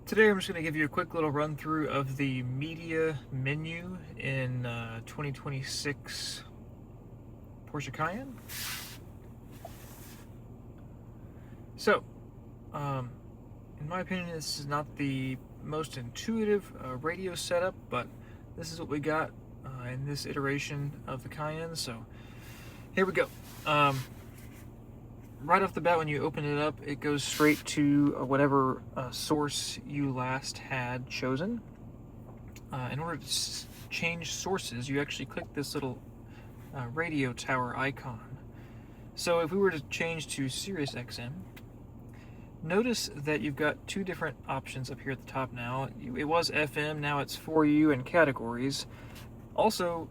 Today I'm just going to give you a quick little run through of the media menu in 2026 Porsche Cayenne. So, in my opinion, this is not the most intuitive radio setup, but this is what we got in this iteration of the Cayenne. So, here we go. Right off the bat, when you open it up, it goes straight to whatever source you last had chosen. In order to change sources, you actually click this little radio tower icon. So if we were to change to Sirius XM, notice that you've got two different options up here at the top now. It was FM, now it's For You and Categories. Also,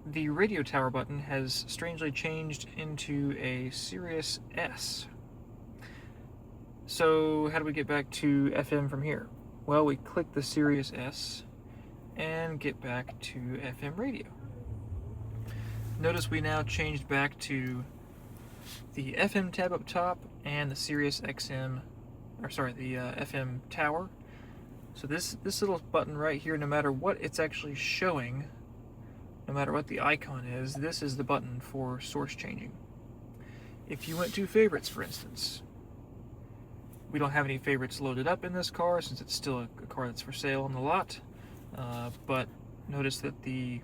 the radio tower button has strangely changed into a Sirius S. So how do we get back to FM from here? Well, we click the Sirius S and get back to FM radio. Notice we now changed back to the FM tab up top and the Sirius XM, the FM tower. So this little button right here, no matter what it's actually showing, no matter what the icon is, this is the button for source changing. If you went to favorites, for instance, we don't have any favorites loaded up in this car since it's still a car that's for sale on the lot, but notice that the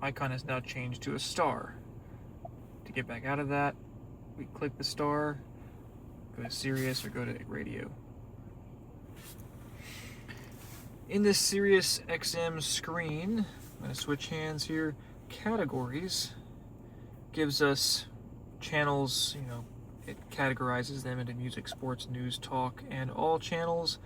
icon has now changed to a star. To get back out of that, we click the star, go to Sirius or go to radio. In this Sirius XM screen, I'm going to switch hands here. Categories gives us channels, it categorizes them into music, sports, news, talk, and all channels.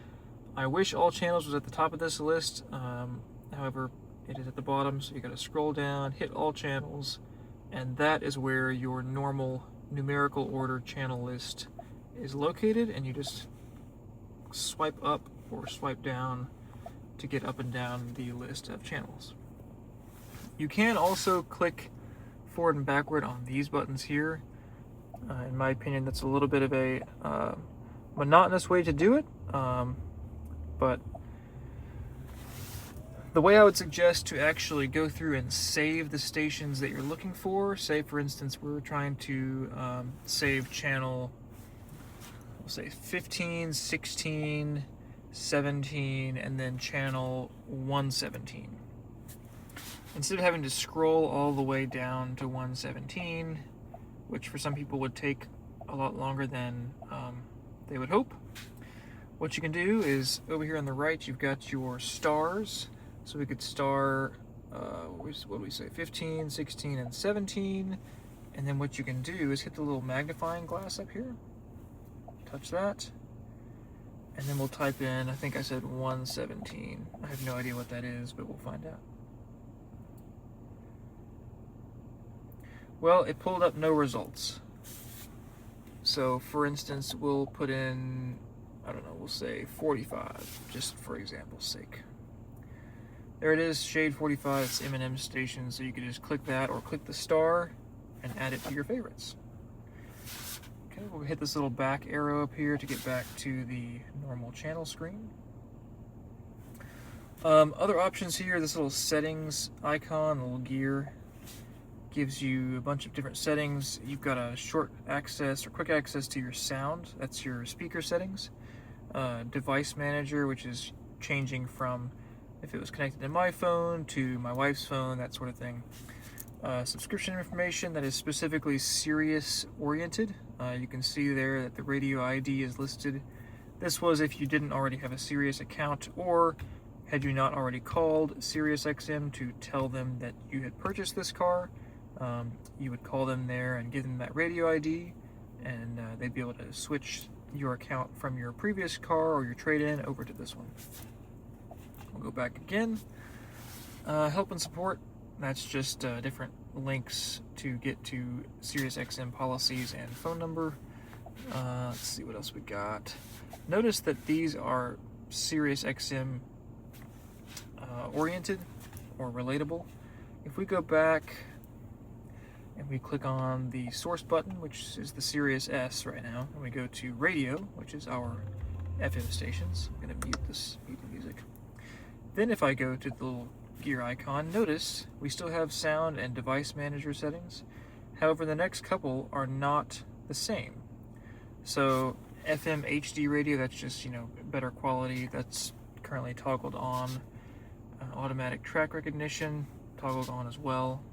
I wish all channels was at the top of this list. However, it is at the bottom, so you got to scroll down, hit all channels, and that is where your normal numerical order channel list is located, and you just swipe up or swipe down to get up and down the list of channels. You can also click forward and backward on these buttons here. In my opinion, that's a little bit of a monotonous way to do it, but the way I would suggest to actually go through and save the stations that you're looking for, say for instance we're trying to save channel, we'll say 15, 16, 17, and then channel 117. Instead of having to scroll all the way down to 117, which for some people would take a lot longer than they would hope, what you can do is over here on the right, you've got your stars. So we could star, what do we say, 15, 16, and 17. And then what you can do is hit the little magnifying glass up here, touch that, and then we'll type in, I think I said 117. I have no idea what that is, but we'll find out. Well, it pulled up no results. So for instance, we'll put in, I don't know, we'll say 45, just for example's sake. There it is, shade 45, it's M&M station, so you can just click that or click the star and add it to your favorites. Okay, we'll hit this little back arrow up here to get back to the normal channel screen. Other options here, this little settings icon, the little gear, gives you a bunch of different settings. You've got a short access or quick access to your sound, that's your speaker settings. Device manager, which is changing from if it was connected to my phone to my wife's phone, that sort of thing. Subscription information that is specifically Sirius oriented. You can see there that the radio ID is listed. This was if you didn't already have a Sirius account, or had you not already called Sirius XM to tell them that you had purchased this car. You would call them there and give them that radio ID, and they'd be able to switch your account from your previous car or your trade-in over to this one. We'll go back again. Help and support, that's just different links to get to Sirius XM policies and phone number. Let's see what else we got. Notice that these are Sirius XM oriented or relatable. If we go back and we click on the source button, which is the Sirius S right now, and we go to radio, which is our FM stations. I'm going to mute the music. Then if I go to the little gear icon, notice we still have sound and device manager settings. However, the next couple are not the same. So FM HD radio, that's just, better quality, that's currently toggled on. Automatic track recognition, toggled on as well.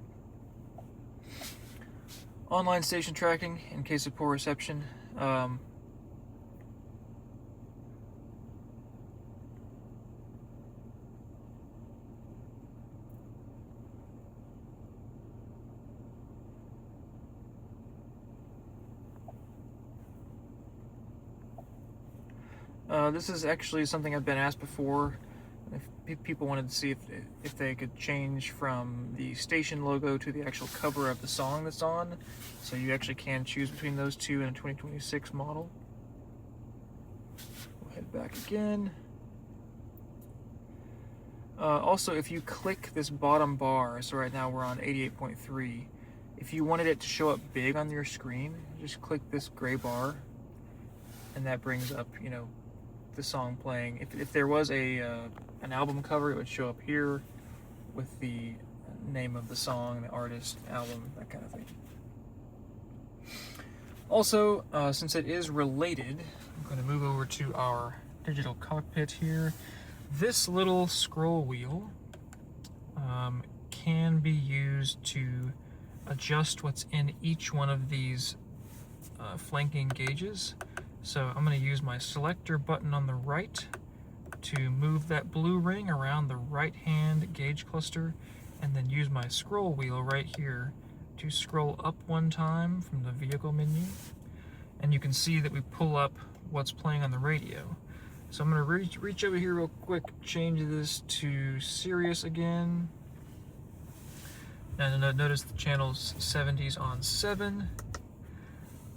Online station tracking in case of poor reception. This is actually something I've been asked before. If people wanted to see if they could change from the station logo to the actual cover of the song that's on. So you actually can choose between those two in a 2026 model. We'll head back again. Also, if you click this bottom bar, so right now we're on 88.3, if you wanted it to show up big on your screen, just click this gray bar, and that brings up, the song playing. If there was an album cover, it would show up here with the name of the song, the artist, album, that kind of thing. Also, since it is related, I'm going to move over to our digital cockpit here. This little scroll wheel can be used to adjust what's in each one of these flanking gauges. So I'm going to use my selector button on the right to move that blue ring around the right hand gauge cluster, and then use my scroll wheel right here to scroll up one time from the vehicle menu. And you can see that we pull up what's playing on the radio. So I'm going to reach over here real quick, change this to Sirius again. And notice the channel's 70s on 7.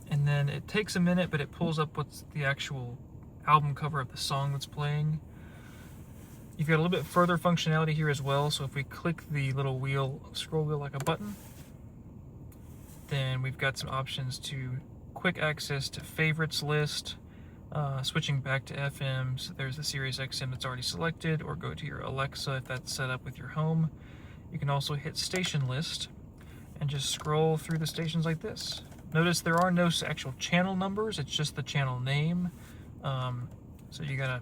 And then it takes a minute, but it pulls up what's the actual album cover of the song that's playing. You've got a little bit further functionality here as well. So if we click the little wheel, scroll wheel like a button, then we've got some options to quick access to favorites list, switching back to FM. So there's the Sirius XM that's already selected, or go to your Alexa if that's set up with your home. You can also hit station list and just scroll through the stations like this. Notice there are no actual channel numbers, it's just the channel name. So you gotta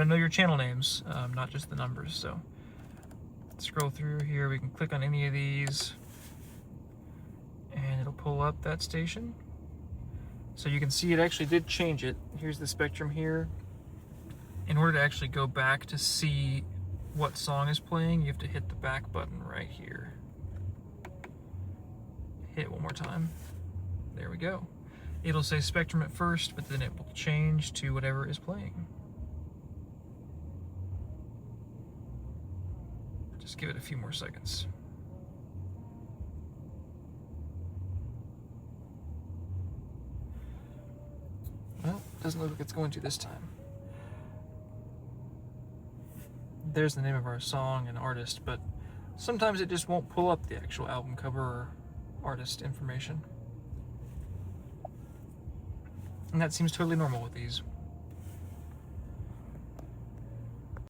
know your channel names, not just the numbers. So scroll through here, we can click on any of these and it'll pull up that station. So you can see it actually did change it. Here's the spectrum here. In order to actually go back to see what song is playing, you have to hit the back button right here. Hit one more time. There we go. It'll say spectrum at first, but then it will change to whatever is playing. Just give it a few more seconds. Well, doesn't look like it's going to this time. There's the name of our song and artist, but sometimes it just won't pull up the actual album cover or artist information. And that seems totally normal with these.